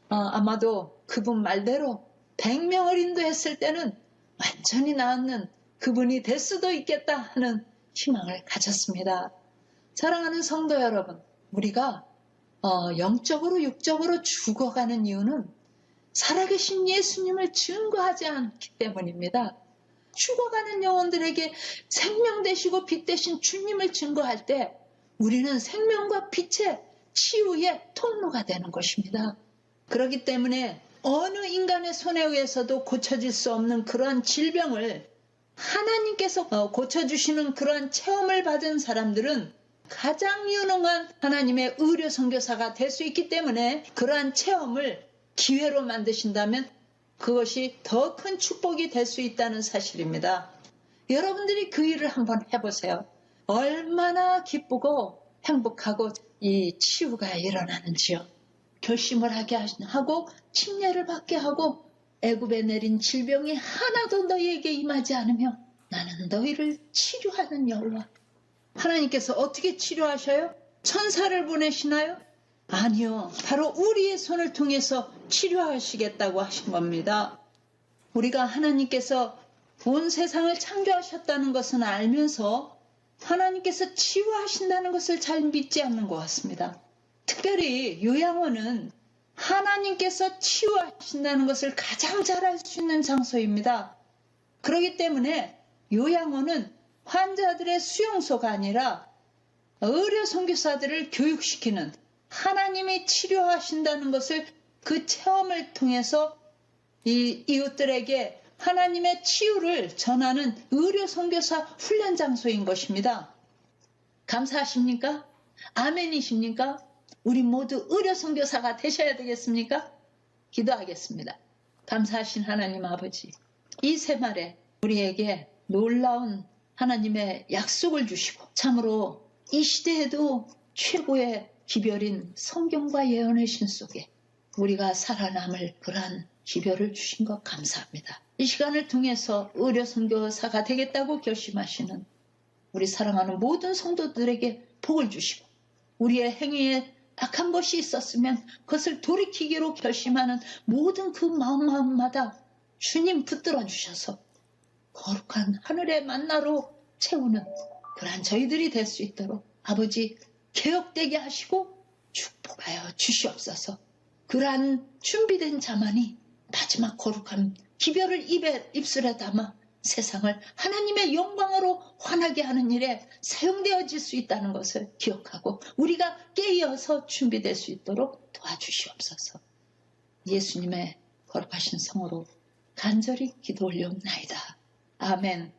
아마도 그분 말대로 100명을 인도했을 때는 완전히 나았는 그분이 될 수도 있겠다 하는 희망을 가졌습니다. 사랑하는 성도 여러분, 우리가 영적으로 육적으로 죽어가는 이유는 살아계신 예수님을 증거하지 않기 때문입니다. 죽어가는 영혼들에게 생명 되시고 빛 되신 주님을 증거할 때 우리는 생명과 빛의 치유의 통로가 되는 것입니다. 그렇기 때문에 어느 인간의 손에 의해서도 고쳐질 수 없는 그러한 질병을 하나님께서 고쳐주시는 그러한 체험을 받은 사람들은 가장 유능한 하나님의 의료 선교사가 될 수 있기 때문에 그러한 체험을 기회로 만드신다면 그것이 더 큰 축복이 될 수 있다는 사실입니다. 여러분들이 그 일을 한번 해보세요. 얼마나 기쁘고 행복하고 이 치유가 일어나는지요. 결심을 하게 하고 침례를 받게 하고 애굽에 내린 질병이 하나도 너희에게 임하지 않으며 나는 너희를 치료하는 여호와. 하나님께서 어떻게 치료하셔요? 천사를 보내시나요? 아니요. 바로 우리의 손을 통해서 치료하시겠다고 하신 겁니다. 우리가 하나님께서 온 세상을 창조하셨다는 것은 알면서 하나님께서 치유하신다는 것을 잘 믿지 않는 것 같습니다. 특별히 요양원은 하나님께서 치유하신다는 것을 가장 잘 알 수 있는 장소입니다. 그렇기 때문에 요양원은 환자들의 수용소가 아니라 의료 선교사들을 교육시키는 하나님이 치료하신다는 것을 그 체험을 통해서 이 이웃들에게 하나님의 치유를 전하는 의료 선교사 훈련 장소인 것입니다. 감사하십니까? 아멘이십니까? 우리 모두 의료 선교사가 되셔야 되겠습니까? 기도하겠습니다. 감사하신 하나님 아버지, 이 새말에 우리에게 놀라운 하나님의 약속을 주시고 참으로 이 시대에도 최고의 기별인 성경과 예언의 신 속에 우리가 살아남을 그러한 기별을 주신 것 감사합니다. 이 시간을 통해서 의료 선교사가 되겠다고 결심하시는 우리 사랑하는 모든 성도들에게 복을 주시고 우리의 행위에 악한 것이 있었으면 그것을 돌이키기로 결심하는 모든 그 마음마다 주님 붙들어 주셔서 거룩한 하늘의 만나로 채우는 그러한 저희들이 될 수 있도록 아버지 개혁되게 하시고 축복하여 주시옵소서. 그러한 준비된 자만이 마지막 거룩한 기별을 입술에 담아 세상을 하나님의 영광으로 환하게 하는 일에 사용되어질 수 있다는 것을 기억하고 우리가 깨어서 준비될 수 있도록 도와주시옵소서. 예수님의 거룩하신 성으로 간절히 기도 올려옵나이다. 아멘.